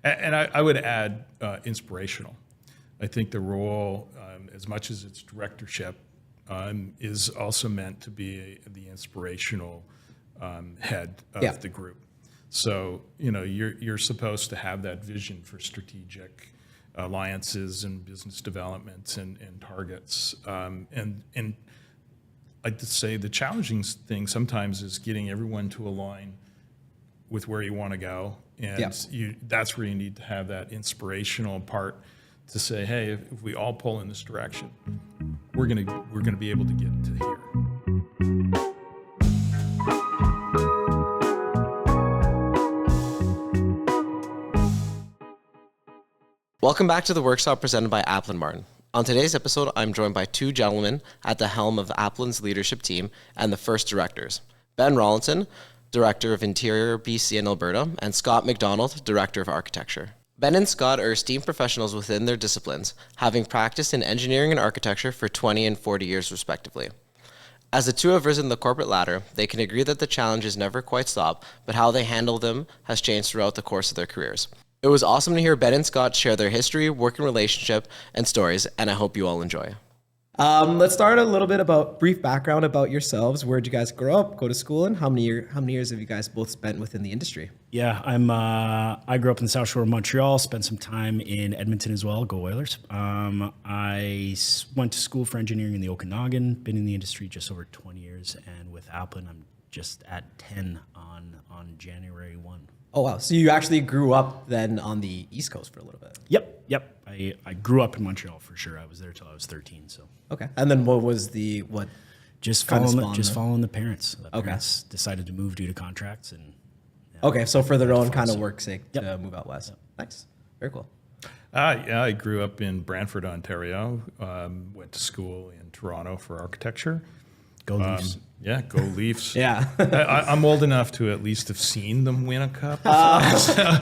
And I would add inspirational. I think the role, as much as it's directorship, is also meant to be the inspirational head of the group. So, you're supposed to have that vision for strategic alliances and business development and targets. And I'd say the challenging thing sometimes is getting everyone to align with where you want to go. And that's where you need to have that inspirational part to say, hey, if we all pull in this direction, we're gonna be able to get to here. Welcome back to the workshop presented by Aplin Martin. On today's episode, I'm joined by two gentlemen at the helm of Aplin's leadership team and the first directors, Ben Rawlinson, Director of Interior BC and Alberta, and Scott MacDonald, Director of Architecture. Ben and Scott are esteemed professionals within their disciplines, having practiced in engineering and architecture for 20 and 40 years respectively. As the two have risen the corporate ladder, they can agree that the challenges never quite stop, but how they handle them has changed throughout the course of their careers. It was awesome to hear Ben and Scott share their history, working relationship, and stories, and I hope you all enjoy. Let's start a little bit about brief background about yourselves. Where'd you guys grow up, go to school, and how many years have you guys both spent within the industry? Yeah, I grew up in the South Shore of Montreal, spent some time in Edmonton as well, go Oilers. I went to school for engineering in the Okanagan, been in the industry just over 20 years, and with Aplin, I'm just at 10 on January 1. Oh, wow. So you actually grew up then on the East Coast for a little bit? Yep. I grew up in Montreal for sure. I was there till I was 13. So okay. And then what was just following the parents. The parents decided to move due to contracts and okay. So for their own kind of work sake to move out west. Yep. Nice. Very cool. I grew up in Brantford, Ontario. Went to school in Toronto for architecture. Go Leafs. Yeah, go Leafs. Yeah. I'm old enough to at least have seen them win a cup.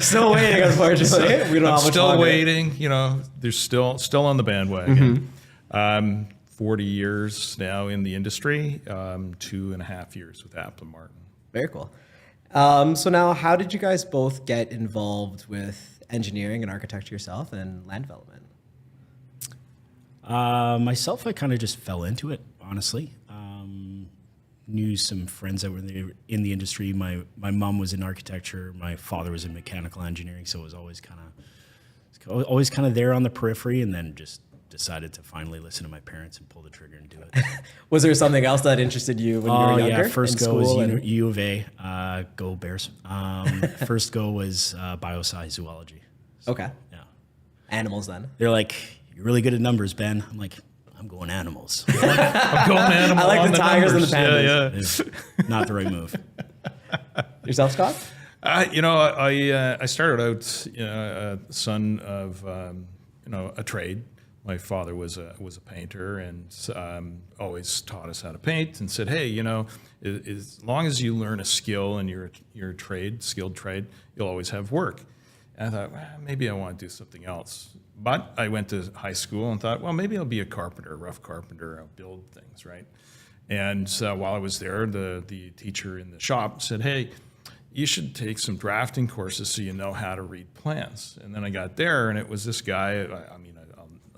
Still waiting, unfortunately. We don't I'm have much still longer. waiting. They're still on the bandwagon. 40 years now in the industry, 2.5 years with Aplin Martin. Very cool. So now, how did you guys both get involved with engineering and architecture yourself and land development? Myself, I kind of just fell into it, honestly. Knew some friends that were in the industry. My mom was in architecture. My father was in mechanical engineering, so it was always kind of there on the periphery, and then just decided to finally listen to my parents and pull the trigger and do it. Was there something else that interested you when you were younger? Yeah, first go was U of A. Go Bears. First go was biosci zoology. So, okay. Yeah. Animals then. They're like, you're really good at numbers, Ben. I'm like, I'm going animals. I'm going animal. I like on the tigers and the pandas. It's not the right move. Yourself, Scott? I started out son of a trade. My father was a painter and always taught us how to paint and said, hey, as long as you learn a skill in your skilled trade, you'll always have work. And I thought, well, maybe I want to do something else. But I went to high school and thought, well, maybe I'll be a carpenter, rough carpenter. I'll build things, right? And while I was there, the teacher in the shop said, hey, you should take some drafting courses so you know how to read plans. And then I got there, and it was this guy, I'll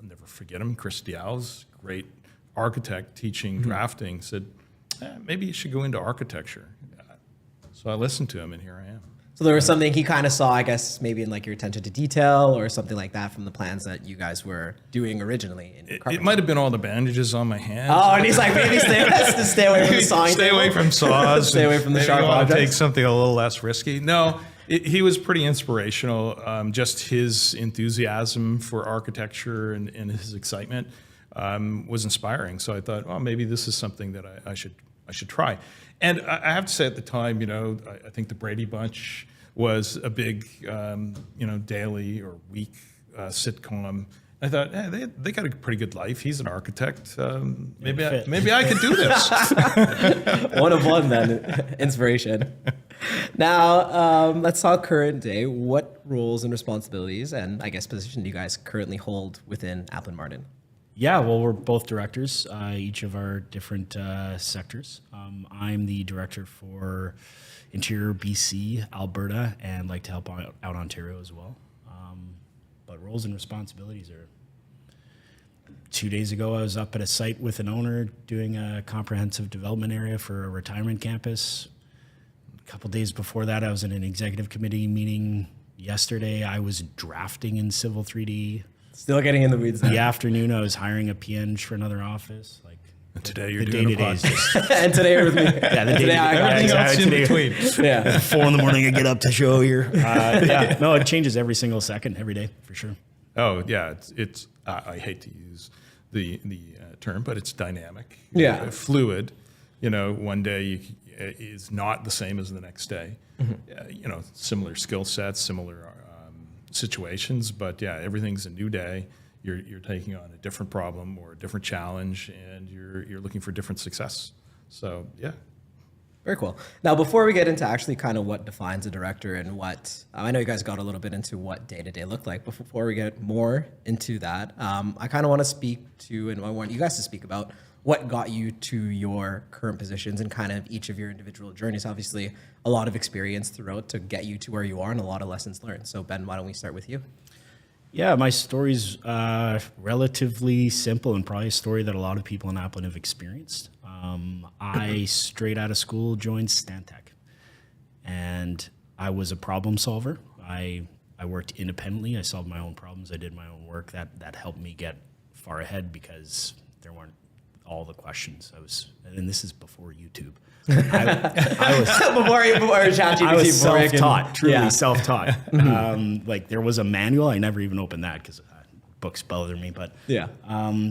never forget him, Chris Dial's, great architect teaching drafting, said, maybe you should go into architecture. So I listened to him, and here I am. So there was something he kind of saw, I guess, maybe in like your attention to detail or something like that from the plans that you guys were doing originally. It might have been all the bandages on my hands. Oh, and he's like, maybe stay away from the sawing Stay away from saws. Stay away from the sharp objects. Take something a little less risky. No, he was pretty inspirational. Just his enthusiasm for architecture and his excitement was inspiring. So I thought, well, maybe this is something that I should try. And I have to say at the time, I think the Brady Bunch was a big, daily or week sitcom. I thought, hey, they got a pretty good life. He's an architect. Maybe I could do this. One of one then, inspiration. Now, let's talk current day. What roles and responsibilities and I guess position do you guys currently hold within Aplin Martin? Yeah, well, we're both directors, each of our different sectors. I'm the director for Interior BC, Alberta, and like to help out Ontario as well. but roles and responsibilities are. 2 days ago, I was up at a site with an owner doing a comprehensive development area for a retirement campus. A couple days before that, I was in an executive committee meeting. Yesterday, I was drafting in Civil 3D. Still getting in the weeds there. The afternoon, I was hiring a PN for another office. Like And today you're the doing a day-to-day is just And today you're with me. yeah. The Today I got Everything else in today- between. Yeah. 4 a.m. I get up to show here. Yeah, no, it changes every single second, every day, for sure. Oh yeah, it's I hate to use the term, but it's dynamic. Yeah. Fluid. One day is not the same as the next day. Similar skill sets, similar situations, but yeah, everything's a new day. You're taking on a different problem or a different challenge, and you're looking for different success. So yeah. Very cool. Now, before we get into actually kind of what defines a director and what, I know you guys got a little bit into what day-to-day looked like, but before we get more into that, I kind of want to speak to, and I want you guys to speak about what got you to your current positions and kind of each of your individual journeys. Obviously, a lot of experience throughout to get you to where you are and a lot of lessons learned. So Ben, why don't we start with you? Yeah, my story's relatively simple and probably a story that a lot of people in Aplin have experienced. I, straight out of school, joined Stantec. And I was a problem solver. I worked independently. I solved my own problems. I did my own work. That helped me get far ahead because there weren't all the questions. And this is before YouTube. I was before ChatGPT. I was self-taught, truly Yeah. self-taught. Like there was a manual. I never even opened that because books bother me. But Yeah.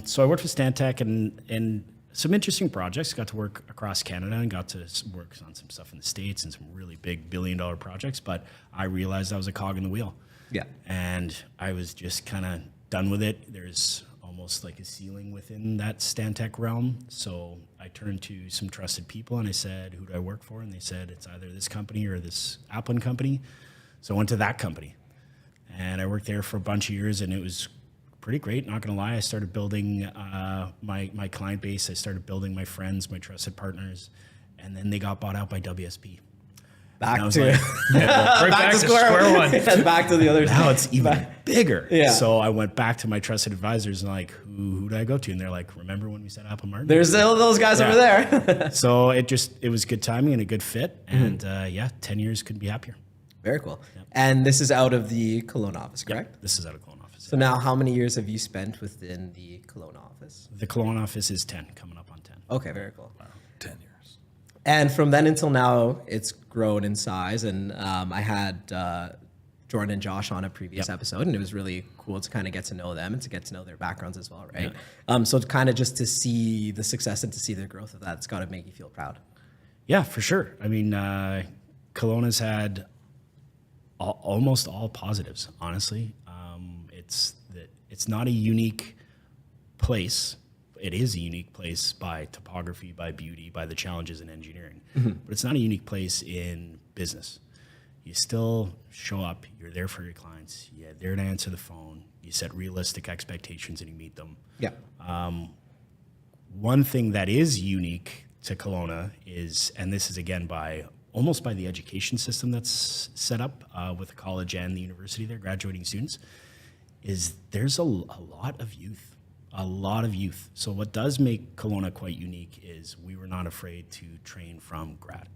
so I worked for Stantec and some interesting projects. Got to work across Canada and got to work on some stuff in the States and some really big billion-dollar projects. But I realized I was a cog in the wheel. Yeah. And I was just kind of done with it. There's almost like a ceiling within that Stantec realm. So I turned to some trusted people and I said, who do I work for? And they said, it's either this company or this Aplin company. So I went to that company and I worked there for a bunch of years and it was pretty great. Not going to lie. I started building my client base. I started building my friends, my trusted partners. And then they got bought out by WSP. Back And I was to like, Right back to square one. and back to the other. now it's even bigger. Yeah. So I went back to my trusted advisors and like, who do I go to? And they're like, remember when we said Aplin Martin? There's still those guys over there. So it was good timing and a good fit. And 10 years couldn't be happier. Very cool. And this is out of the Cologne office, correct? This is out of Cologne office. So now, how many years have you spent within the Cologne office? The Cologne office is 10, coming up on 10. Okay, very cool. 10 years. And from then until now, it's grown in size. And I had Jordan and Josh on a previous episode, and it was really cool to kind of get to know them and to get to know their backgrounds as well, right? So kind of just to see the success and to see the growth of that, it's got to make you feel proud. Yeah, for sure. I mean, Cologne has had almost all positives, honestly. It's not a unique place. It is a unique place by topography, by beauty, by the challenges in engineering. But it's not a unique place in business. You still show up, you're there for your clients, you're there to answer the phone, you set realistic expectations and you meet them. Yeah. One thing that is unique to Kelowna is, and this is again almost by the education system that's set up with the college and the university there, graduating students, is there's a lot of youth. A lot of youth. So what does make Kelowna quite unique is we were not afraid to train from grad.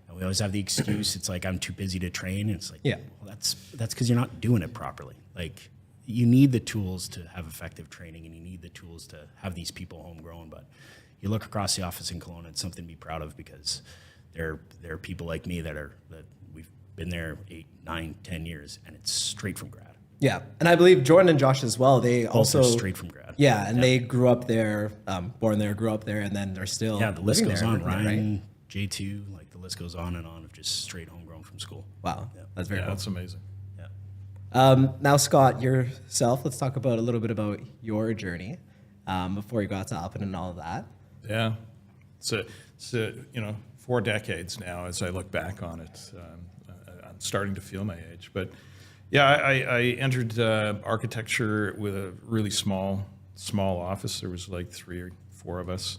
And we always have the excuse, it's like, I'm too busy to train. And it's like, well, that's because you're not doing it properly. Like, you need the tools to have effective training and you need the tools to have these people homegrown. But you look across the office in Kelowna, it's something to be proud of because there are people like me that we've been there 8, 9, 10 years and it's straight from grad. Yeah, and I believe Jordan and Josh as well. They also straight from grad. Yeah, and they grew up there, born there, grew up there, and then they're still the list living goes there, on. Ryan, right? J2, like the list goes on and on of just straight homegrown from school. Wow, that's very cool. That's amazing. Now, Scott, yourself. Let's talk about a little bit about your journey before you got to Alpin and all of that. Yeah. So 4 decades now as I look back on it. I'm starting to feel my age. But yeah, I entered architecture with a really small office. There was like 3 or 4 of us.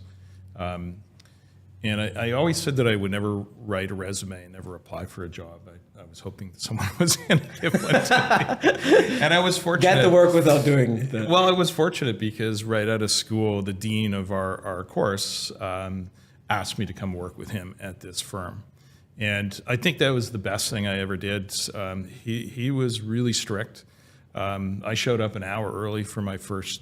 And I always said that I would never write a resume and never apply for a job. I was hoping that someone was going to give one to me. And I was fortunate. Get the work without doing the... Well, I was fortunate because right out of school, the dean of our course asked me to come work with him at this firm. And I think that was the best thing I ever did. He was really strict. I showed up an hour early for my first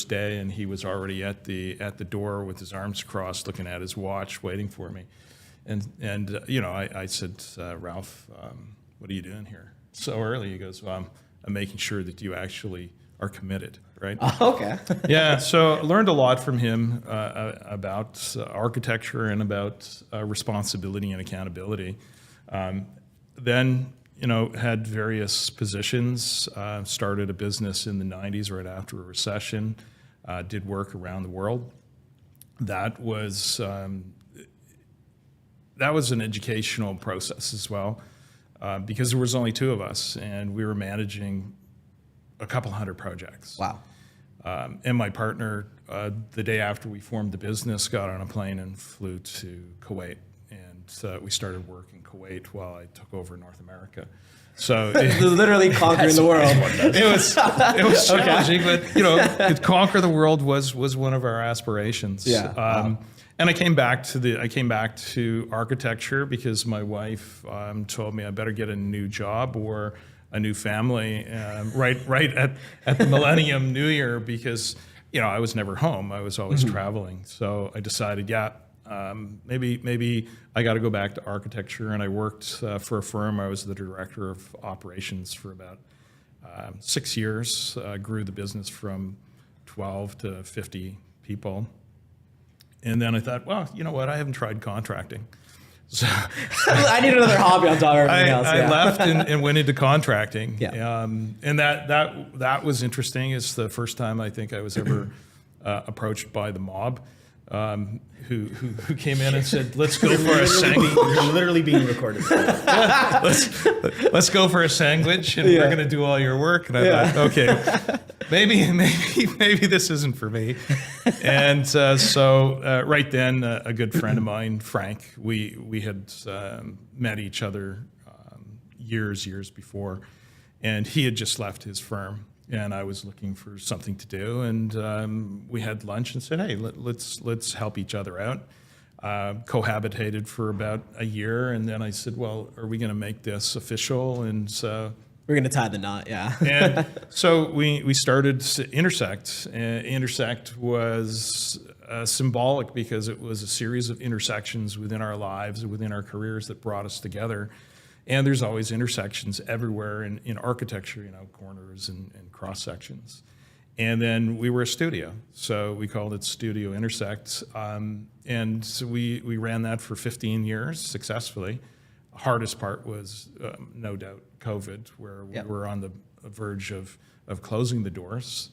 day, and he was already at the door with his arms crossed, looking at his watch, waiting for me. And I said, Ralph, what are you doing here so early? He goes, well, I'm making sure that you actually are committed, right? Okay. Yeah, so I learned a lot from him about architecture and about responsibility and accountability. Then, had various positions, started a business in the 90s right after a recession, did work around the world. That was an educational process as well, because there was only two of us, and we were managing a couple hundred projects. Wow. And my partner, the day after we formed the business, got on a plane and flew to Kuwait. And we started work in Kuwait while I took over North America. So Literally conquering the world. it was challenging, but conquer the world was one of our aspirations. Yeah. And I came back to architecture because my wife told me I better get a new job or a new family right at the Millennium New Year, because I was never home. I was always traveling. So I decided, maybe I got to go back to architecture. And I worked for a firm. I was the director of operations for about 6 years. Grew the business from 12 to 50 people. And then I thought, well, you know what? I haven't tried contracting. So I need another hobby on top of everything else. I left and went into contracting. Yeah. And that was interesting. It's the first time I think I was ever approached by the mob, who came in and said, "Let's go for a sandwich." You're literally being recorded. Let's go for a sandwich, and we're going to do all your work. And I thought, okay, maybe this isn't for me. And so right then, a good friend of mine, Frank, we had met each other years before, and he had just left his firm, and I was looking for something to do, and we had lunch and said, hey, let's help each other out. Cohabitated for about a year, and then I said, well, are we going to make this official? And we're going to tie the knot, yeah. And so we started Intersect. Intersect was symbolic because it was a series of intersections within our lives, within our careers, that brought us together. And there's always intersections everywhere in architecture, corners and cross sections. And then we were a studio, so we called it Studio Intersect. And so we ran that for 15 years successfully. Hardest part was, no doubt, COVID, where we were on the verge of closing the doors.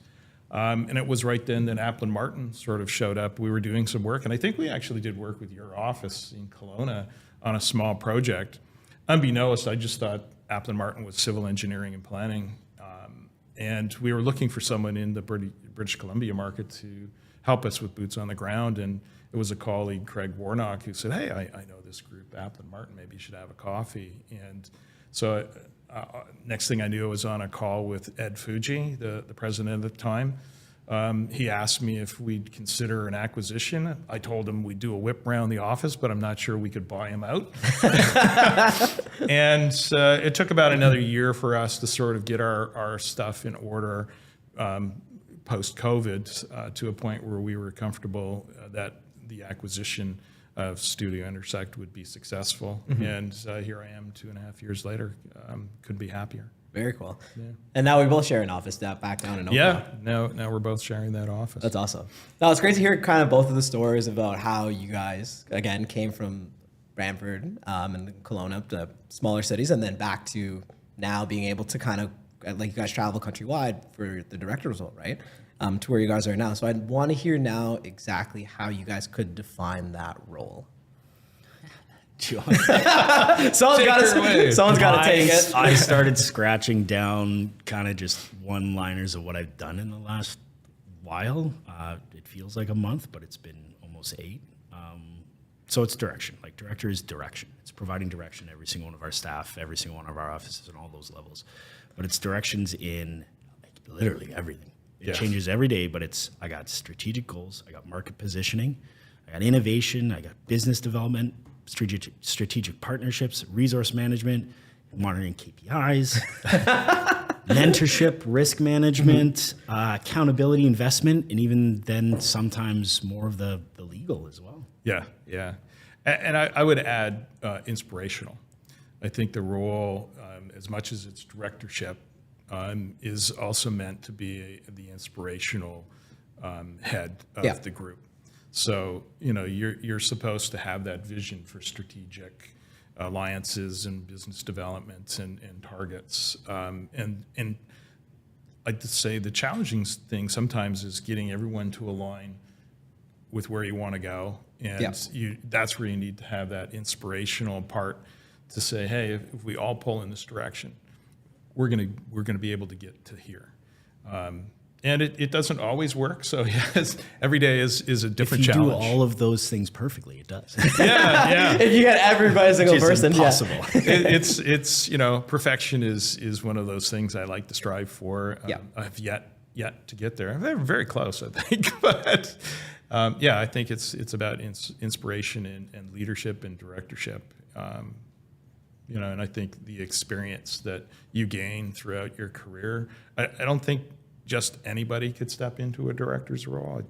And it was right then that Aplin Martin sort of showed up. We were doing some work, and I think we actually did work with your office in Kelowna on a small project. Unbeknownst, I just thought Aplin Martin was civil engineering and planning. And we were looking for someone in the British Columbia market to help us with boots on the ground. And it was a colleague, Craig Warnock, who said, hey, I know this group, Aplin Martin, maybe you should have a coffee. And so next thing I knew, I was on a call with Ed Fuji, the president at the time. He asked me if we'd consider an acquisition. I told him we'd do a whip around the office, but I'm not sure we could buy him out. And it took about another year for us to sort of get our stuff in order post-COVID to a point where we were comfortable that the acquisition of Studio Intersect would be successful. And here I am 2.5 years later. Couldn't be happier. Very cool. Yeah. And now we both share an office back down in Oakville. Yeah, now we're both sharing that office. That's awesome. Now it's great to hear kind of both of the stories about how you guys, again, came from Brantford and Kelowna to smaller cities, and then back to now being able to kind of, like, you guys travel countrywide for the director's role, right? To where you guys are now. So I'd want to hear now exactly how you guys could define that role. Someone's got to take it. I started scratching down kind of just one-liners of what I've done in the last while. It feels like a month, but it's been almost 8. So it's direction. Like director is direction. It's providing direction to every single one of our staff, every single one of our offices, and all those levels. But it's directions in like literally everything. It changes every day, but I got strategic goals, I got market positioning, I got innovation, I got business development, strategic partnerships, resource management, monitoring KPIs, mentorship, risk management, accountability, investment, and even then sometimes more of the legal as well. Yeah, yeah. And I would add inspirational. I think the role, as much as it's directorship, is also meant to be the inspirational head of the group. So, you're supposed to have that vision for strategic alliances and business development and targets. And I'd like to say the challenging thing sometimes is getting everyone to align with where you want to go. And that's where you need to have that inspirational part to say, hey, if we all pull in this direction, we're gonna be able to get to here. And it doesn't always work. So yes, every day is a different if you challenge. do all of those things perfectly, it does. Yeah. If you get everybody single Which is person, impossible. It's perfection is one of those things I like to strive for. I've yet to get there. I'm very close, I think. But I think it's about inspiration and leadership and directorship. And I think the experience that you gain throughout your career, I don't think just anybody could step into a director's role.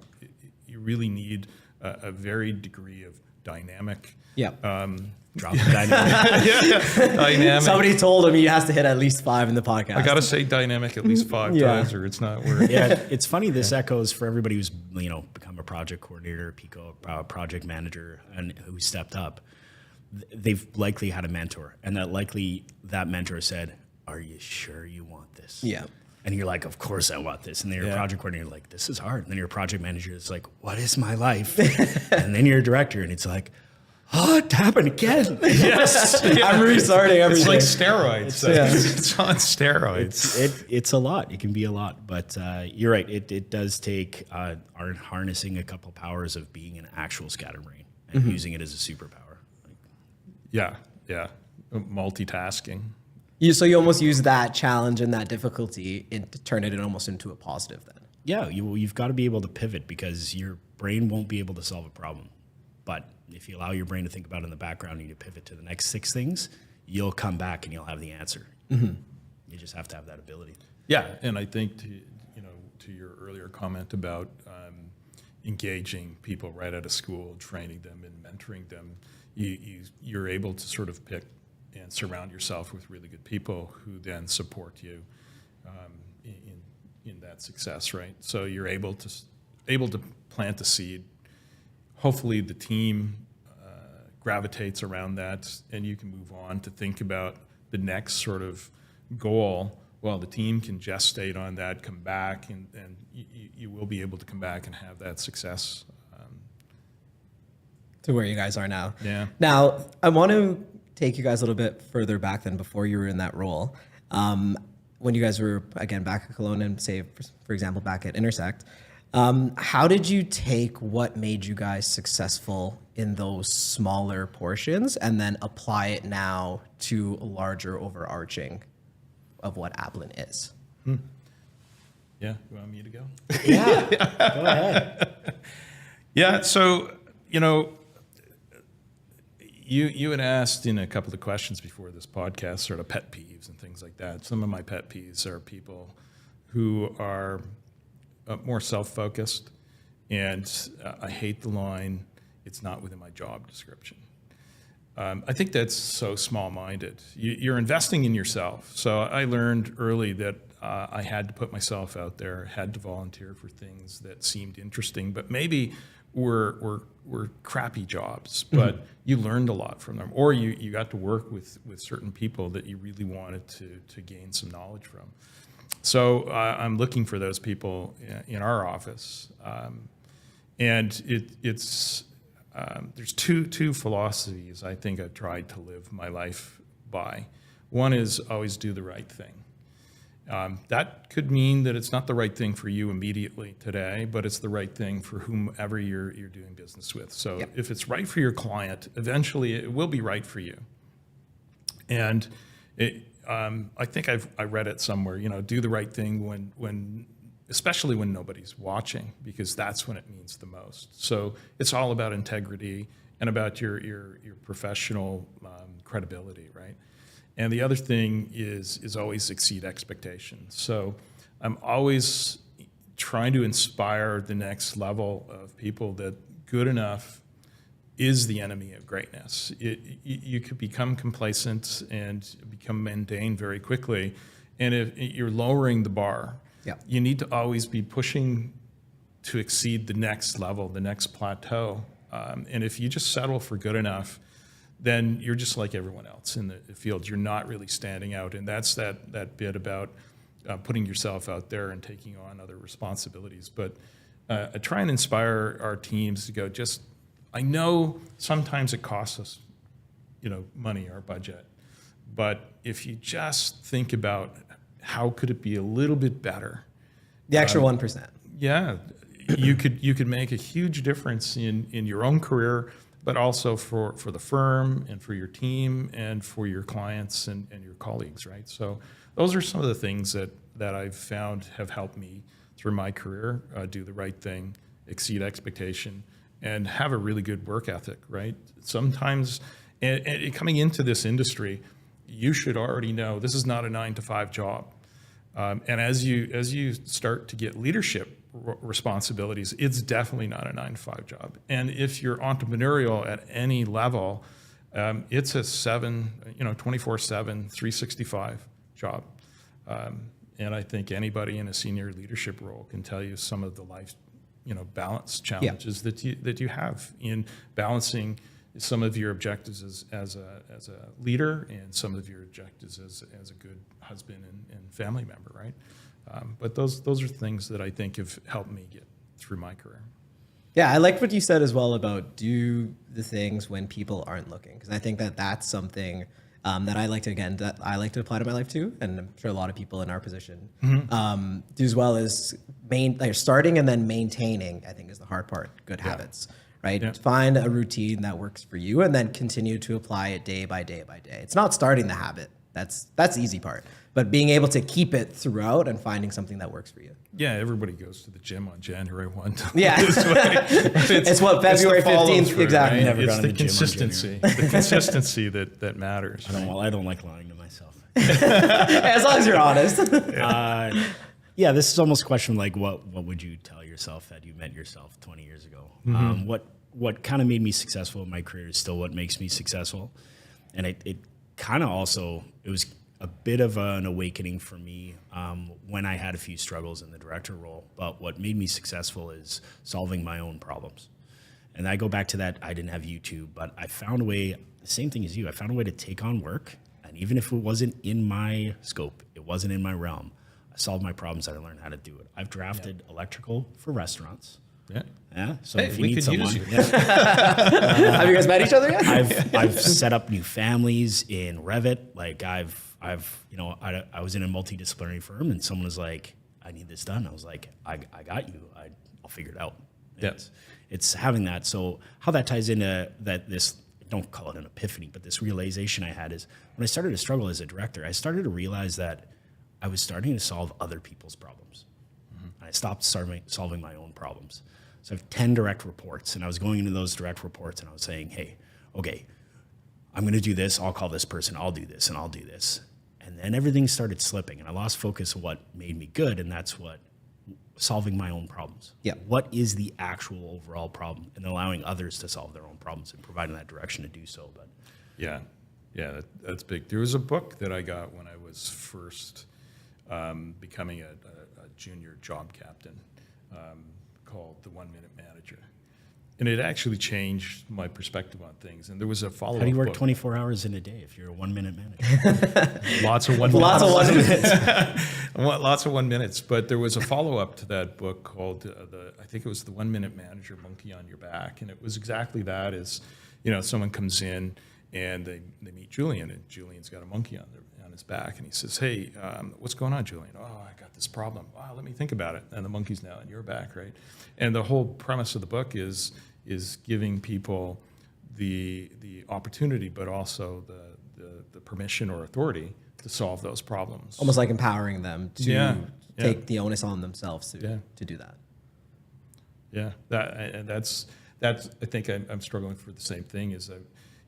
You really need a varied degree of dynamic. Drop the dynamic. Dynamic. Somebody told him he has to hit at least 5 in the podcast. I got to say dynamic at least 5 times or it's not working. Yeah, it's funny. This echoes for everybody who's become a project coordinator, PICO, project manager, and who stepped up. They've likely had a mentor, and that mentor said, "Are you sure you want this?" Yeah. And you're like, "Of course I want this." And then you're a project coordinator, like, "This is hard." And then you're a project manager, it's like, "What is my life?" And then you're a director, and it's like, "Oh, it happened again." Yes. I'm restarting everything. It's like steroids. It's on steroids. It's a lot. It can be a lot, but you're right. It does take harnessing a couple powers of being an actual scatterbrain and using it as a superpower. Yeah. Multitasking. So you almost use that challenge and that difficulty to turn it almost into a positive then. Yeah, you've got to be able to pivot because your brain won't be able to solve a problem. But if you allow your brain to think about it in the background and you pivot to the next 6 things, you'll come back and you'll have the answer. You just have to have that ability. Yeah, and I think to your earlier comment about engaging people right out of school, training them and mentoring them, you're able to sort of pick and surround yourself with really good people who then support you in that success, right? So you're able to plant the seed. Hopefully the team gravitates around that, and you can move on to think about the next sort of goal. Well, the team can gestate on that, come back, and you will be able to come back and have that success. To where you guys are now. Yeah. Now, I want to take you guys a little bit further back than before you were in that role. When you guys were, again, back at Kelowna and say, for example, back at Intersect, how did you take what made you guys successful in those smaller portions and then apply it now to a larger overarching of what Aplin is? Yeah, you want me to go? Yeah, go ahead. Yeah, so, you had asked in a couple of questions before this podcast sort of pet peeves and things like that. Some of my pet peeves are people who are more self-focused, and I hate the line, "It's not within my job description." I think that's so small-minded. You're investing in yourself. So I learned early that I had to put myself out there, had to volunteer for things that seemed interesting, but maybe were crappy jobs, but you learned a lot from them, or you got to work with certain people that you really wanted to gain some knowledge from. So I'm looking for those people in our office, and it's there's two philosophies I think I've tried to live my life by. One is always do the right thing, That could mean that it's not the right thing for you immediately today, but it's the right thing for whomever you're doing business with. So if it's right for your client, eventually it will be right for you. And I think I read it somewhere. Do the right thing especially when nobody's watching, because that's when it means the most. So it's all about integrity and about your professional credibility, right? And the other thing is always exceed expectations. So I'm always trying to inspire the next level of people that good enough is the enemy of greatness. You could become complacent and become mundane very quickly. And if you're lowering the bar, you need to always be pushing to exceed the next level, the next plateau. And if you just settle for good enough, then you're just like everyone else in the field. You're not really standing out. And that's that bit about putting yourself out there and taking on other responsibilities. But I try and inspire our teams to go, I know sometimes it costs us, money, our budget. But if you just think about how could it be a little bit better? The extra 1%. Yeah, you could make a huge difference in your own career, but also for the firm and for your team and for your clients and your colleagues, right? So those are some of the things that I've found have helped me through my career, do the right thing, exceed expectation, and have a really good work ethic, right? Sometimes, and coming into this industry, you should already know this is not a 9-to-5 job. And as you start to get leadership responsibilities, it's definitely not a 9-to-5 job. And if you're entrepreneurial at any level, it's a 24/7, 365 job. And I think anybody in a senior leadership role can tell you some of the life, balance challenges that you have in balancing some of your objectives as a leader and some of your objectives as a good husband and family member, right? But those are things that I think have helped me get through my career. Yeah, I like what you said as well about do the things when people aren't looking, because I think that's something that I like to apply to my life too, and I'm sure a lot of people in our position do as well. As starting and then maintaining, I think, is the hard part. Good habits, right? Yeah. Find a routine that works for you, and then continue to apply it day by day by day. It's not starting the habit. That's the easy part. But being able to keep it throughout and finding something that works for you. Yeah, everybody goes to the gym on January 1. Yeah. It's what, February 15th, exactly. Right? Never It's gone the to the gym on consistency. The consistency that matters. I don't like lying to myself. As long as you're honest. Yeah, this is almost a question like what would you tell yourself had you met yourself 20 years ago? What kind of made me successful in my career is still what makes me successful. And it kind of also, it was a bit of an awakening for me when I had a few struggles in the director role. But what made me successful is solving my own problems. And I go back to that, I didn't have YouTube, but I found a way, the same thing as you, I found a way to take on work. And even if it wasn't in my scope, it wasn't in my realm, I solved my problems and I learned how to do it. I've drafted electrical for restaurants. Yeah. So if you need someone, Have you guys met each other yet? I've set up new families in Revit. Like I was in a multidisciplinary firm and someone was like, I need this done. I was like, I got you. I'll figure it out. It's having that. So how that ties into this, don't call it an epiphany, but this realization I had is when I started to struggle as a director, I started to realize that I was starting to solve other people's problems. I stopped solving my own problems. So I have 10 direct reports, and I was going into those direct reports, and I was saying, hey, okay, I'm going to do this. I'll call this person. I'll do this, and I'll do this. And then everything started slipping, and I lost focus of what made me good, and that's what solving my own problems. Yeah. What is the actual overall problem, and allowing others to solve their own problems and providing that direction to do so. But Yeah, that's big. There was a book that I got when I was first becoming a junior job captain called The 1 Minute Manager. And it actually changed my perspective on things. And there was a follow-up how do you work book. 24 hours in a day if you're a 1 minute manager? Lots of 1 Lots of 1 minutes. Lots of 1 minutes. But there was a follow-up to that book called, I think it was The 1 Minute Manager, Monkey on Your Back. And it was exactly that someone comes in and they meet Julian, and Julian's got a monkey on his his back and he says, "Hey, what's going on, Julian?" "Oh, I got this problem." "Wow, let me think about it." And the monkey's now on your back, right? And the whole premise of the book is giving people the opportunity, but also the permission or authority to solve those problems. Almost like empowering them to Yeah. take the onus on themselves to do that. Yeah, that's I think I'm struggling for the same thing. Is that,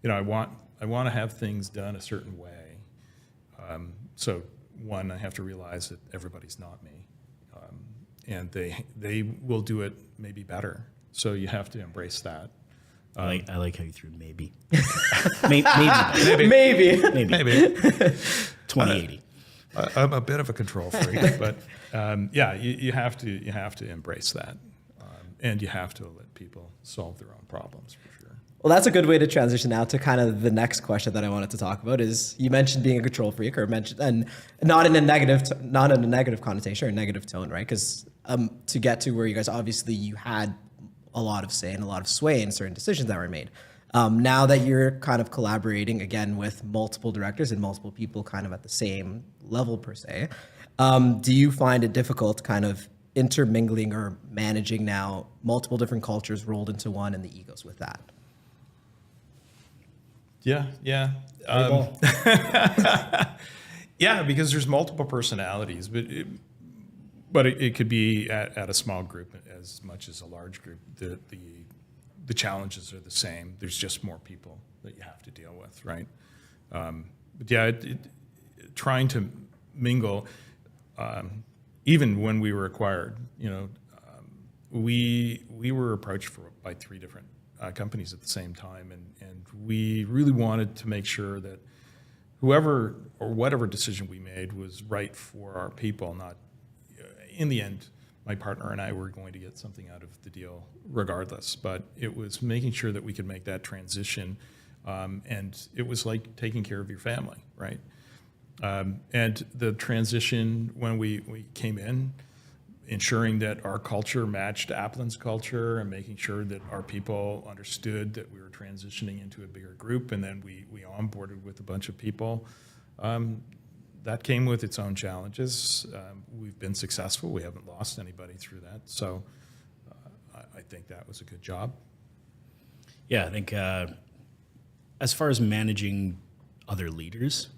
I want to have things done a certain way. So one, I have to realize that everybody's not me, and they will do it maybe better. So you have to embrace that. I like how you threw maybe. maybe. Maybe. 2080. I'm a bit of a control freak, but you have to embrace that, and you have to let people solve their own problems for sure. Well, that's a good way to transition now to kind of the next question that I wanted to talk about. Is you mentioned being a control freak, and not in a negative connotation or a negative tone, right? Because to get to where you guys, obviously you had a lot of say and a lot of sway in certain decisions that were made. Now that you're kind of collaborating again with multiple directors and multiple people kind of at the same level per se, do you find it difficult kind of intermingling or managing now multiple different cultures rolled into one and the egos with that? Yeah. Yeah, because there's multiple personalities, but it could be at a small group as much as a large group. The challenges are the same. There's just more people that you have to deal with, right? But yeah, trying to mingle, even when we were acquired, we were approached by 3 different companies at the same time, and we really wanted to make sure that whoever or whatever decision we made was right for our people. Not, in the end, my partner and I were going to get something out of the deal regardless, but it was making sure that we could make that transition, and it was like taking care of your family, right? And the transition when we came in, ensuring that our culture matched Aplin's culture and making sure that our people understood that we were transitioning into a bigger group, and then we onboarded with a bunch of people. That came with its own challenges. We've been successful. We haven't lost anybody through that. So I think that was a good job. Yeah, I think as far as managing other leaders,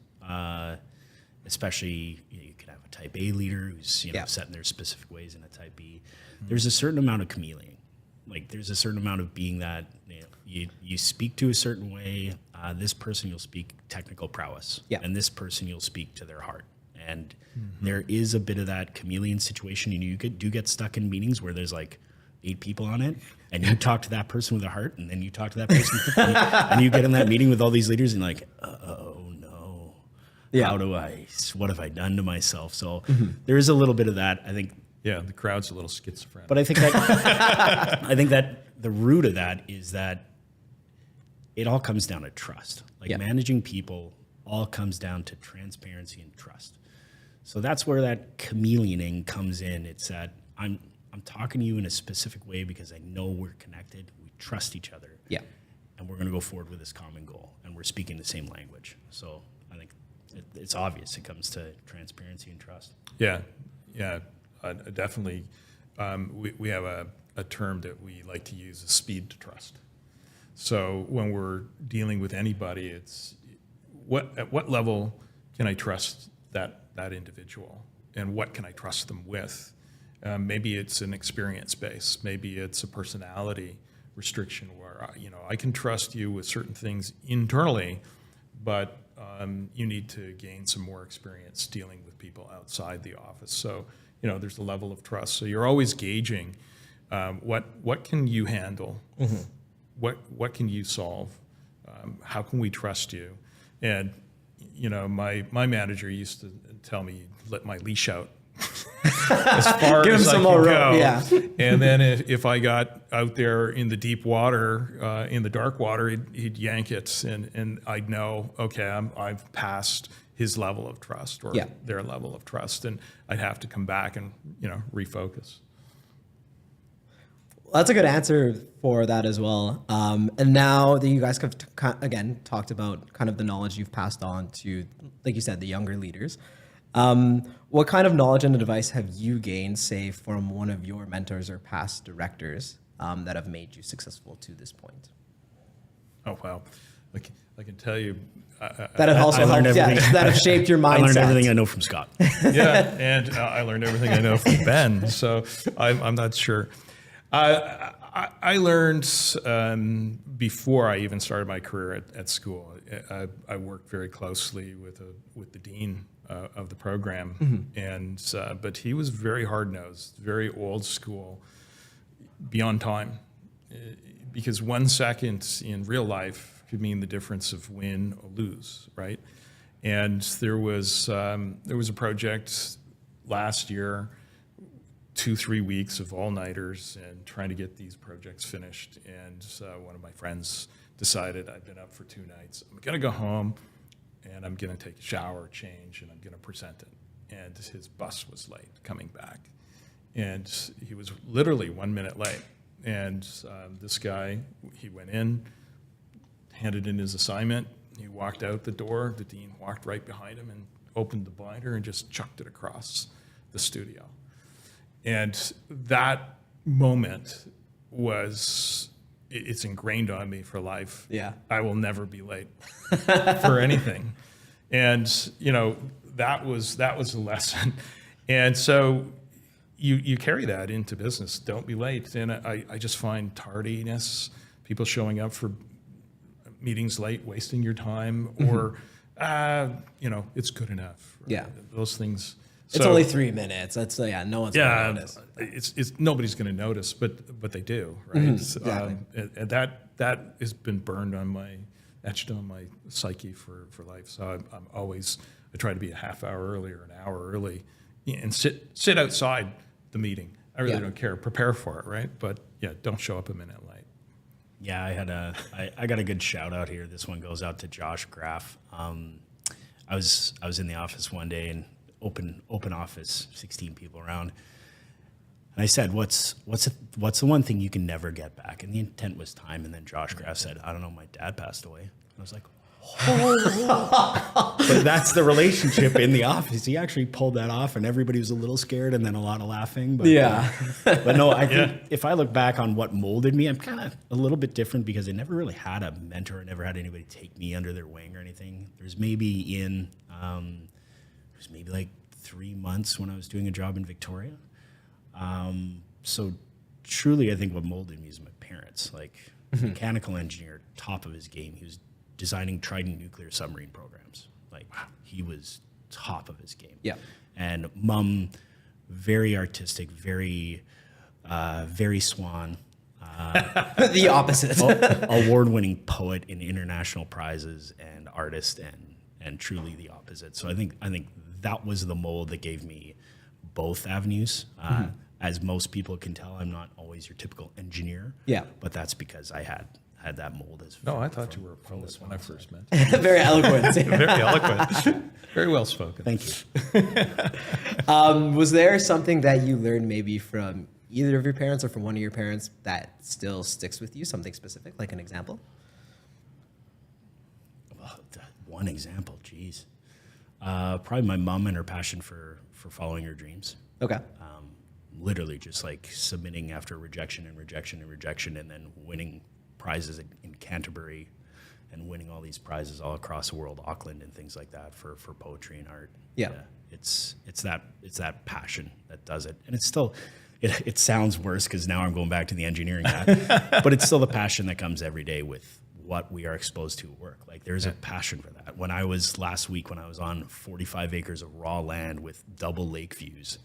especially you can have a type A leader who's set in their specific ways, and a type B. There's a certain amount of chameleoning. Like there's a certain amount of being that you speak to a certain way. This person you'll speak technical prowess, and this person you'll speak to their heart. And there is a bit of that chameleon situation, and you do get stuck in meetings where there's like 8 people on it, and you talk to that person with a heart, and then you talk to that person with a heart, and you get in that meeting with all these leaders, and like, oh no, what have I done to myself? So there is a little bit of that, I think. Yeah, the crowd's a little schizophrenic. But I think that I think that the root of that is that it all comes down to trust. Like managing people all comes down to transparency and trust. So that's where that chameleoning comes in. It's that I'm talking to you in a specific way because I know we're connected. We trust each other. Yeah. And we're going to go forward with this common goal, and we're speaking the same language. So I think it's obvious it comes to transparency and trust. Yeah. Definitely. We have a term that we like to use, is speed to trust. So when we're dealing with anybody, it's at what level can I trust that individual, and what can I trust them with? Maybe it's an experience base. Maybe it's a personality restriction where I can trust you with certain things internally, but you need to gain some more experience dealing with people outside the office. So there's a level of trust. So you're always gauging what can you handle, what can you solve, how can we trust you, and my manager used to tell me, let my leash out as far as I can go. Yeah. And then if I got out there in the deep water, in the dark water, he'd yank it, and I'd know, okay, I've passed his level of trust or their level of trust, and I'd have to come back and refocus. That's a good answer for that as well. And now that you guys have again talked about kind of the knowledge you've passed on to, like you said, the younger leaders. What kind of knowledge and advice have you gained, say, from one of your mentors or past directors that have made you successful to this point? Oh, wow. I can tell you. That have also helped, that have shaped your mindset. I learned everything I know from Scott. Yeah, and I learned everything I know from Ben, so I'm not sure. I learned before I even started my career at school. I worked very closely with the dean of the program, and but he was very hard-nosed, very old school, beyond time, because 1 second in real life could mean the difference of win or lose, right? And there was a project last year, 2-3 weeks of all-nighters and trying to get these projects finished. And one of my friends decided, I've been up for 2 nights, I'm gonna go home and I'm gonna take a shower, change, and I'm gonna present it. And his bus was late coming back. And he was literally 1 minute late. And this guy, he went in, handed in his assignment, he walked out the door, the dean walked right behind him and opened the binder and just chucked it across the studio. And that moment it's ingrained on me for life. Yeah. I will never be late for anything. And, that was a lesson. And so you carry that into business. Don't be late. And I just find tardiness, people showing up for meetings late, wasting your time, or, it's good enough. Right? Yeah. Those things. It's only 3 minutes. That's no one's going to notice. It's nobody's going to notice, but they do, right? Exactly. And that has been etched on my psyche for life. So I try to be a half hour early or an hour early, and sit outside the meeting. I really don't care. Prepare for it, right? But don't show up a minute late. Yeah, I got a good shout out here. This one goes out to Josh Graff. I was in the office one day and open office, 16 people around. And I said, what's the one thing you can never get back? And the intent was time. And then Josh Graff said, I don't know, my dad passed away. And I was like, oh. But that's the relationship in the office. He actually pulled that off, and everybody was a little scared and then a lot of laughing. But, but no, I think if I look back on what molded me, I'm kind of a little bit different because I never really had a mentor. I never had anybody take me under their wing or anything. There's maybe like 3 months when I was doing a job in Victoria. So truly, I think what molded me is my parents. Like mechanical engineer, top of his game. He was designing Trident nuclear submarine programs. Like he was top of his game. Yeah. And mom, very artistic, very swan. The opposite. Award-winning poet in international prizes and artist, and truly the opposite. So I think that was the mold that gave me both avenues. As most people can tell, I'm not always your typical engineer. Yeah. But that's because I had that mold as No, I thought you were a poet when I first met you. Very eloquent. Very eloquent. Very well spoken. Thank you. Was there something that you learned maybe from either of your parents or from one of your parents that still sticks with you? Something specific, like an example? Well, one example, geez. Probably my mom and her passion for following her dreams. Okay. Literally just like submitting after rejection and rejection and rejection, and then winning prizes in Canterbury and winning all these prizes all across the world, Auckland and things like that for poetry and art. Yeah. It's that passion that does it. And it's still, it sounds worse because now I'm going back to the engineering hat, but it's still the passion that comes every day with what we are exposed to at work. Like there's a passion for that. Last week when I was on 45 acres of raw land with double lake views,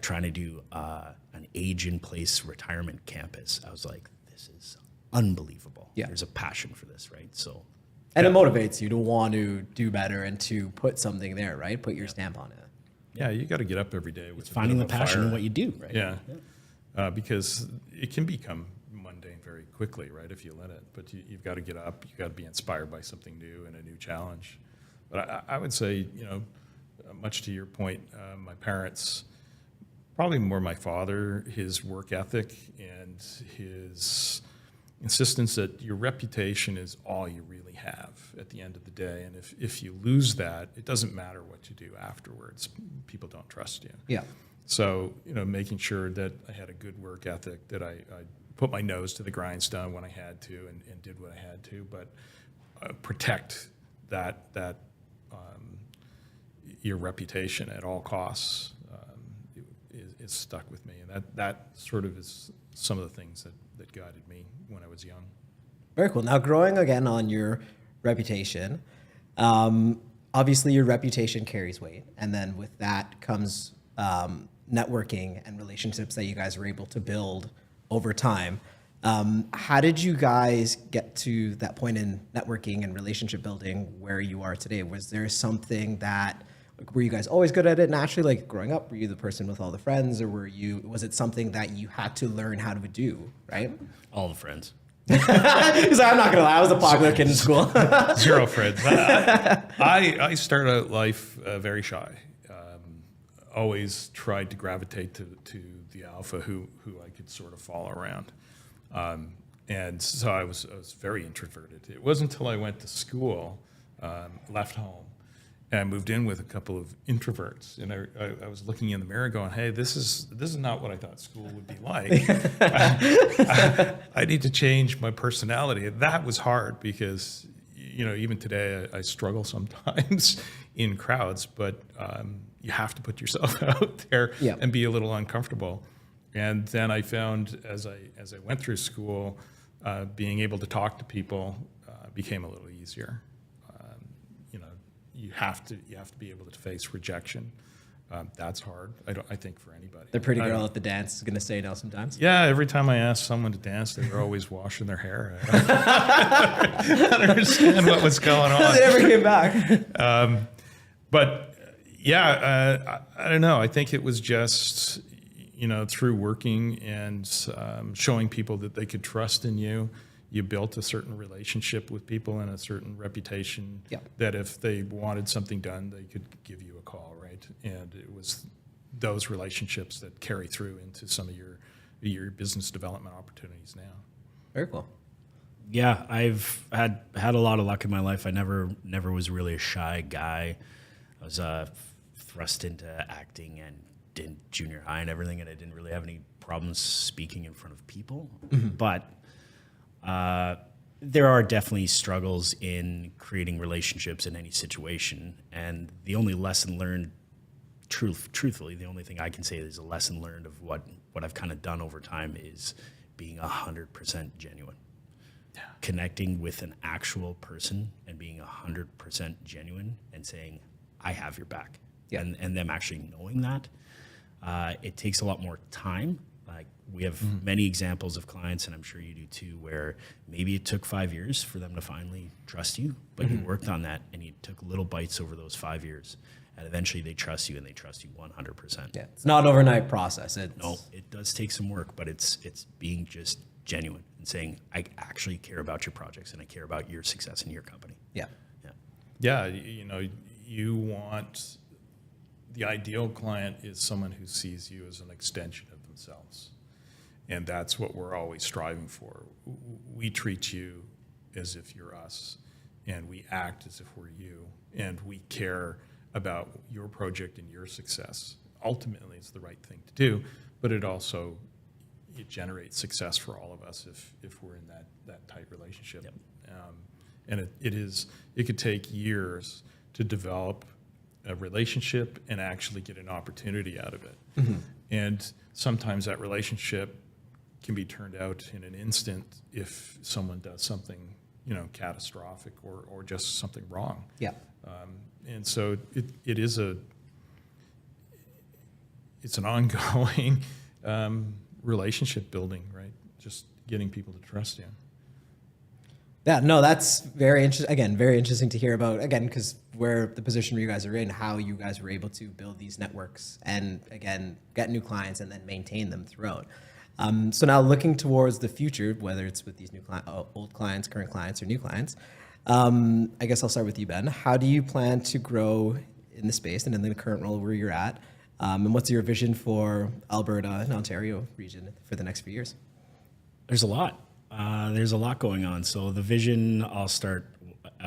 trying to do an age-in-place retirement campus, I was like, this is unbelievable. Yeah. There's a passion for this, right? So, and it motivates you to want to do better and to put something there, right? Put your stamp on it. Yeah, you got to get up every day with finding the passion in what you do, right? Yeah. Because it can become mundane very quickly, right, if you let it. But you've got to get up. You've got to be inspired by something new and a new challenge. But I would say, much to your point, my parents probably more my father, his work ethic and his insistence that your reputation is all you really have at the end of the day. And if you lose that, it doesn't matter what you do afterwards. People don't trust you. Yeah. So, making sure that I had a good work ethic, that I put my nose to the grindstone when I had to and did what I had to, but protect that your reputation at all costs is stuck with me. And that sort of is some of the things that guided me when I was young. Very cool. Now, growing again on your reputation, obviously your reputation carries weight. And then with that comes networking and relationships that you guys were able to build over time. How did you guys get to that point in networking and relationship building where you are today? Was there something that, were you guys always good at it naturally? Like growing up, were you the person with all the friends, or was it something that you had to learn how to do, right? All the friends. He's like, I'm not gonna lie, I was a popular kid in school. Zero friends. I started out life very shy. Always tried to gravitate to the alpha who I could sort of follow around. And so I was very introverted. It wasn't until I went to school, left home, and I moved in with a couple of introverts. And I was looking in the mirror going, hey, this is not what I thought school would be like. I need to change my personality. And that was hard because, even today I struggle sometimes in crowds, but you have to put yourself out there and be a little uncomfortable. And then I found as I went through school, being able to talk to people became a little easier. You have to be able to face rejection. That's hard. I think for anybody. The pretty girl at the dance is gonna say no sometimes. Yeah, every time I asked someone to dance, they were always washing their hair. I don't understand what was going on. They never came back. But yeah, I don't know. I think it was just through working and showing people that they could trust in you. You built a certain relationship with people and a certain reputation that if they wanted something done, they could give you a call, right? And it was those relationships that carry through into some of your business development opportunities now. Very cool. Yeah, I've had a lot of luck in my life. I never was really a shy guy. I was thrust into acting and in junior high and everything, and I didn't really have any problems speaking in front of people. But there are definitely struggles in creating relationships in any situation, and the only lesson learned, truthfully, the only thing I can say is a lesson learned of what I've kind of done over time is being 100% genuine. Yeah. Connecting with an actual person and being 100% genuine and saying, I have your back. Yeah. And them actually knowing that. It takes a lot more time. Like we have many examples of clients, and I'm sure you do too, where maybe it took 5 years for them to finally trust you, but you worked on that and you took little bites over those 5 years, and eventually they trust you, and they trust you 100%. Yeah, it's not an overnight process. No, it does take some work, but it's being just genuine and saying, I actually care about your projects and I care about your success in your company. Yeah. Yeah, you want, the ideal client is someone who sees you as an extension of themselves. And that's what we're always striving for. We treat you as if you're us, and we act as if we're you, and we care about your project and your success. Ultimately, it's the right thing to do, but it generates success for all of us if we're in that tight relationship. Yep. And it could take years to develop a relationship and actually get an opportunity out of it. And sometimes that relationship can be turned out in an instant if someone does something, catastrophic or just something wrong. Yeah. And so it's an ongoing relationship building, right? Just getting people to trust you. Yeah, no, that's very interesting. Again, very interesting to hear about, again, because where the position where you guys are in, how you guys were able to build these networks and, again, get new clients and then maintain them throughout. So now looking towards the future, whether it's with these new old clients, current clients, or new clients, I guess I'll start with you, Ben. How do you plan to grow in the space and in the current role where you're at? And what's your vision for Alberta and Ontario region for the next few years? There's a lot. There's a lot going on. So the vision, I'll start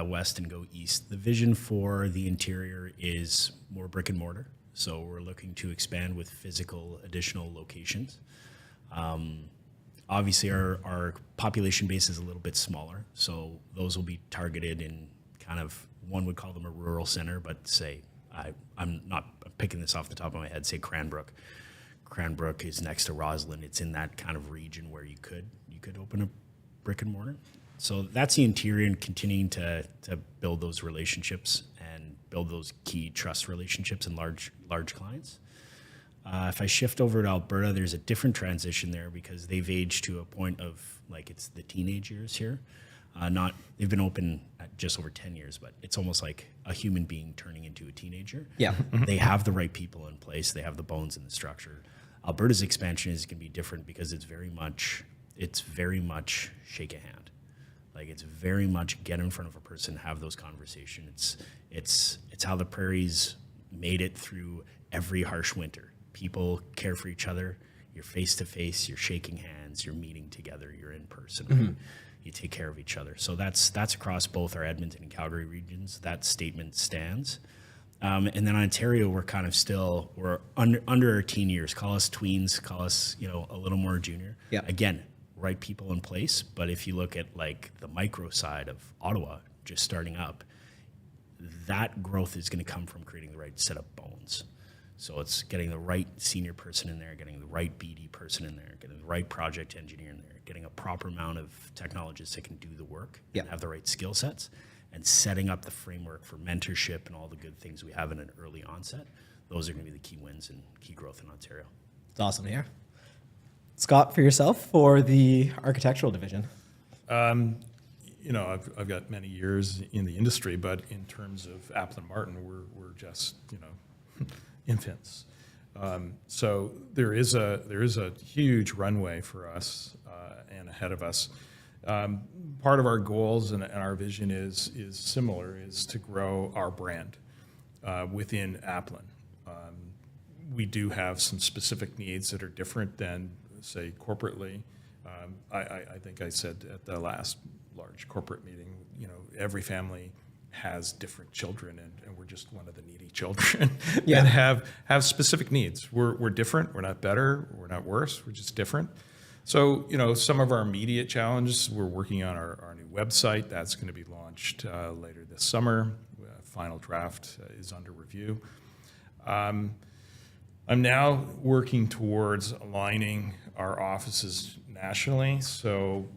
west and go east. The vision for the interior is more brick and mortar. So we're looking to expand with physical additional locations. Obviously, our population base is a little bit smaller, so those will be targeted in kind of, one would call them a rural center, but say, I'm not picking this off the top of my head, say Cranbrook. Cranbrook is next to Roslyn. It's in that kind of region where you could open a brick and mortar. So that's the interior, and continuing to build those relationships and build those key trust relationships and large clients. If I shift over to Alberta, there's a different transition there because they've aged to a point of, like, it's the teenage years here. They've been open at just over 10 years, but it's almost like a human being turning into a teenager. Yeah. They have the right people in place. They have the bones and the structure. Alberta's expansion is going to be different because it's very much shake a hand. Like, it's very much get in front of a person, have those conversations. It's how the prairies made it through every harsh winter. People care for each other. You're face to face. You're shaking hands. You're meeting together. You're in person. Mm-hmm. You take care of each other. So that's across both our Edmonton and Calgary regions. That statement stands. And then Ontario, we're kind of still, we're under our teen years. Call us tweens. Call us, a little more junior. Yeah. Again, right people in place. But if you look at, like, the micro side of Ottawa, just starting up, that growth is going to come from creating the right set of bones. So it's getting the right senior person in there, getting the right BD person in there, getting the right project engineer in there, getting a proper amount of technologists that can do the work and have the right skill sets, and setting up the framework for mentorship and all the good things we have in an early onset. Those are going to be the key wins and key growth in Ontario. It's awesome to hear. Scott, for yourself, for the architectural division. I've got many years in the industry, but in terms of Aplin Martin, we're just, infants. So there is a huge runway for us and ahead of us. Part of our goals and our vision is similar, is to grow our brand within Aplin. We do have some specific needs that are different than, say, corporately. I think I said at the last large corporate meeting, every family has different children, and we're just one of the needy children that have specific needs. We're different. We're not better. We're not worse. We're just different. So, some of our immediate challenges, we're working on our new website. That's going to be launched later this summer. Final draft is under review. I'm now working towards aligning our offices nationally. So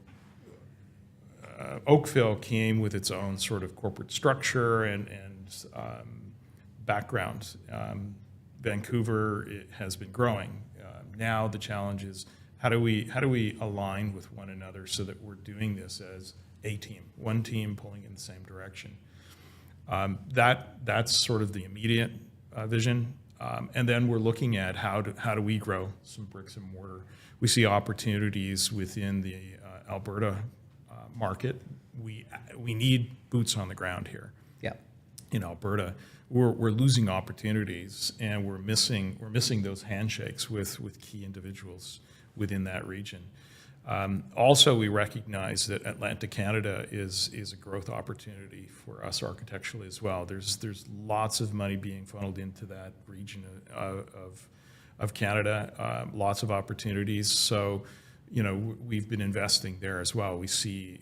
Oakville came with its own sort of corporate structure and background. Vancouver has been growing. Now the challenge is how do we align with one another so that we're doing this as a team, one team pulling in the same direction. That's sort of the immediate vision. And then we're looking at how do we grow some bricks and mortar. We see opportunities within the Alberta market. We need boots on the ground here. Yeah. In Alberta, we're losing opportunities, and we're missing those handshakes with key individuals within that region. Also, we recognize that Atlantic Canada is a growth opportunity for us architecturally as well. There's lots of money being funneled into that region of Canada, lots of opportunities. So, we've been investing there as well. We see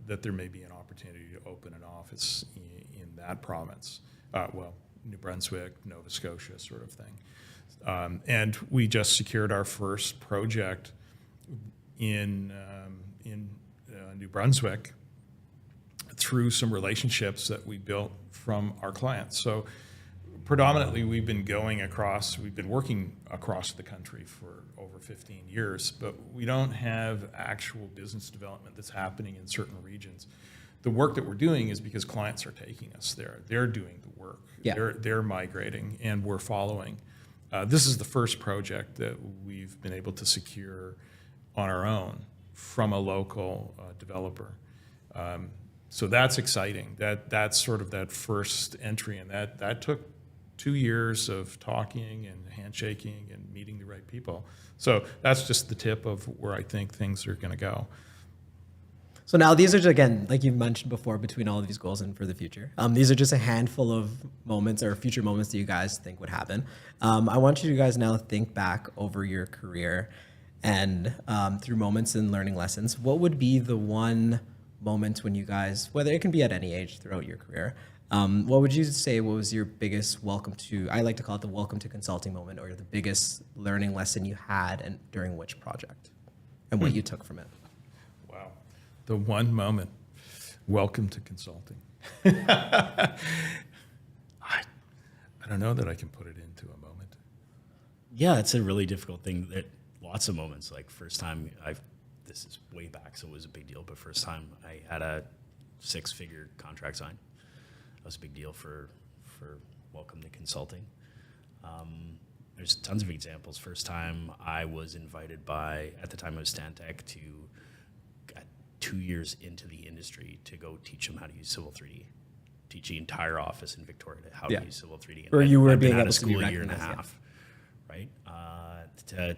that there may be an opportunity to open an office in that province. New Brunswick, Nova Scotia sort of thing. And we just secured our first project in New Brunswick through some relationships that we built from our clients. So predominantly we've been working across the country for over 15 years, but we don't have actual business development that's happening in certain regions. The work that we're doing is because clients are taking us there. They're doing the work. Yeah. They're migrating, and we're following. This is the first project that we've been able to secure on our own from a local developer. So that's exciting. That's sort of that first entry, and that took 2 years of talking and handshaking and meeting the right people. So that's just the tip of where I think things are going to go. So now these are, again, like you mentioned before, between all of these goals and for the future. These are just a handful of moments or future moments that you guys think would happen. I want you guys now think back over your career and through moments and learning lessons. What would be the one moment when you guys, whether it can be at any age throughout your career, what would you say was your biggest welcome to, I like to call it the welcome to consulting moment, or the biggest learning lesson you had and during which project and what you took from it? Wow. The one moment. Welcome to consulting. I don't know that I can put it into a moment. Yeah, it's a really difficult thing. That lots of moments, like first time this is way back, so it was a big deal, but first time I had a 6-figure contract signed. That was a big deal for welcome to consulting. There's tons of examples. First time I was invited by, at the time it was Stantec, to 2 years into the industry to go teach them how to use Civil 3D. Teach the entire office in Victoria how to use Civil 3D. Or you were I'd been being out able of to be school a year and a recognized, half, right?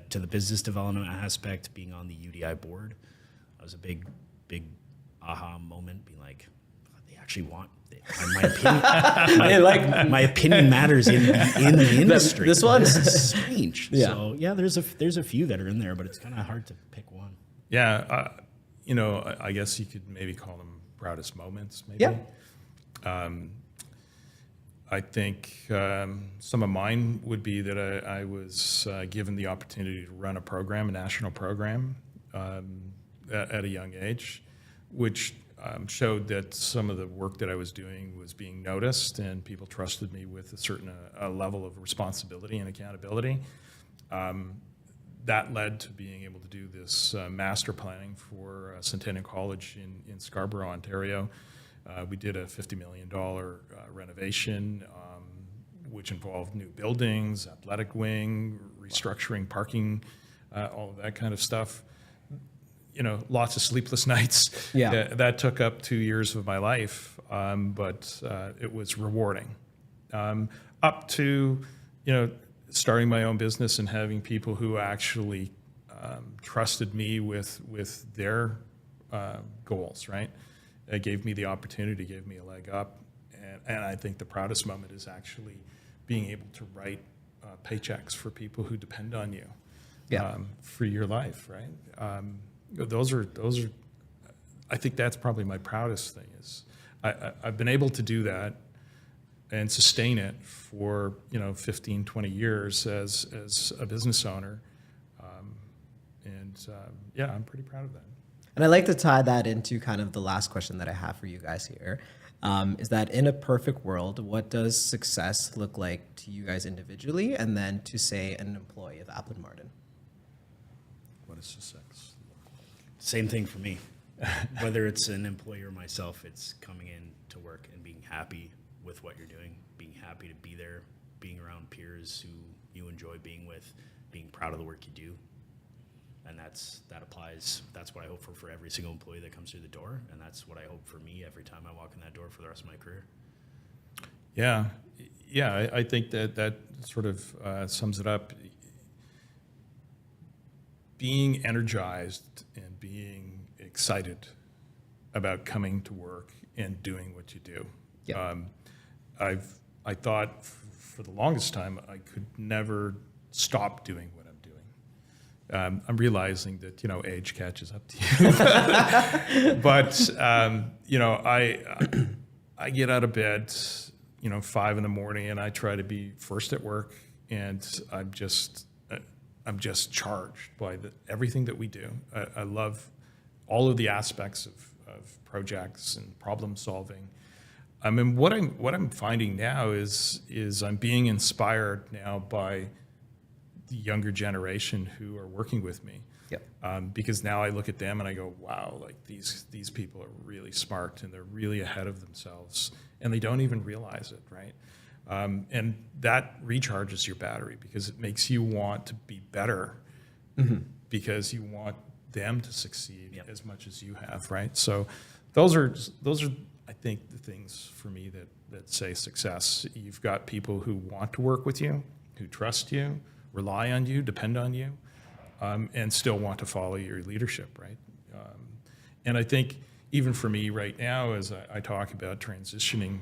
To the business development aspect, being on the UDI board, that was a big aha moment. Being like, they actually want my opinion. my opinion matters in the industry. This one is strange. Yeah. So yeah, there's a few that are in there, but it's kind of hard to pick one. Yeah, I guess you could maybe call them proudest moments, maybe. Yeah. I think some of mine would be that I was given the opportunity to run a national program, at a young age, which showed that some of the work that I was doing was being noticed and people trusted me with a certain level of responsibility and accountability. That led to being able to do this master planning for Centennial College in Scarborough, Ontario. We did a $50 million renovation, which involved new buildings, athletic wing, restructuring parking, all of that kind of stuff. Lots of sleepless nights. Yeah. That took up 2 years of my life, but it was rewarding. Up to, starting my own business and having people who actually trusted me with their goals, right? It gave me the opportunity, gave me a leg up. And I think the proudest moment is actually being able to write paychecks for people who depend on you for your life, right? Those are. I think that's probably my proudest thing is I've been able to do that and sustain it for 15, 20 years as a business owner, I'm pretty proud of that. And I'd like to tie that into kind of the last question that I have for you guys here. Is that in a perfect world, what does success look like to you guys individually, and then to say an employee of Aplin Martin? What is success? Same thing for me. Whether it's an employee or myself, it's coming in to work and being happy with what you're doing, being happy to be there, being around peers who you enjoy being with, being proud of the work you do. And that applies. That's what I hope for every single employee that comes through the door. And that's what I hope for me every time I walk in that door for the rest of my career. Yeah. I think that sort of sums it up. Being energized and being excited about coming to work and doing what you do. Yeah. I thought for the longest time I could never stop doing what I'm doing. I'm realizing that age catches up to you. But I get out of bed 5 a.m. and I try to be first at work, and I'm just charged by everything that we do. I love all of the aspects of projects and problem solving. I mean, what I'm finding now is I'm being inspired now by the younger generation who are working with me. Yep. Because now I look at them and I go, wow, like these people are really smart and they're really ahead of themselves, and they don't even realize it, right? And that recharges your battery because it makes you want to be better, because you want them to succeed as much as you have, right? So those are I think the things for me that say success, you've got people who want to work with you, who trust you, rely on you, depend on you, and still want to follow your leadership, right? And I think even for me right now, as I talk about transitioning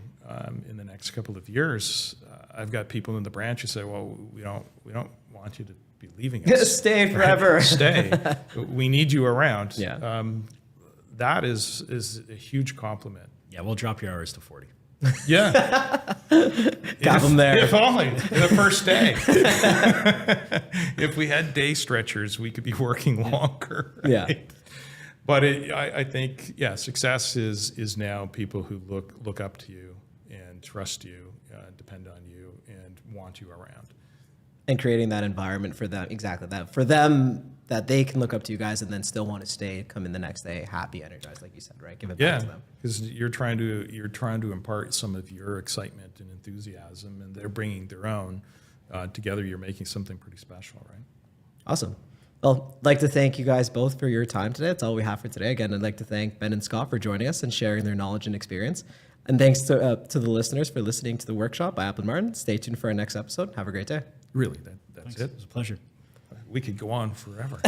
in the next couple of years, I've got people in the branch who say, well, we don't want you to be leaving us. Stay forever. Right? Stay. We need you around. Yeah. That is a huge compliment. Yeah, we'll drop your hours to 40. Yeah. Got them there. If only, the first day. If we had day stretchers, we could be working longer. Right? Yeah. But I think, success is now people who look up to you and trust you, depend on you, and want you around. And creating that environment for them, exactly that, for them, that they can look up to you guys and then still want to stay, come in the next day happy, energized, like you said, right? Give it back to them. Because you're trying to impart some of your excitement and enthusiasm, and they're bringing their own. Together, you're making something pretty special, right? Awesome. Well, I'd like to thank you guys both for your time today. That's all we have for today. Again, I'd like to thank Ben and Scott for joining us and sharing their knowledge and experience. And thanks to the listeners for listening to the workshop by Aplin Martin. Stay tuned for our next episode. Have a great day. Really, that's Thanks. it. It was a pleasure. We could go on forever.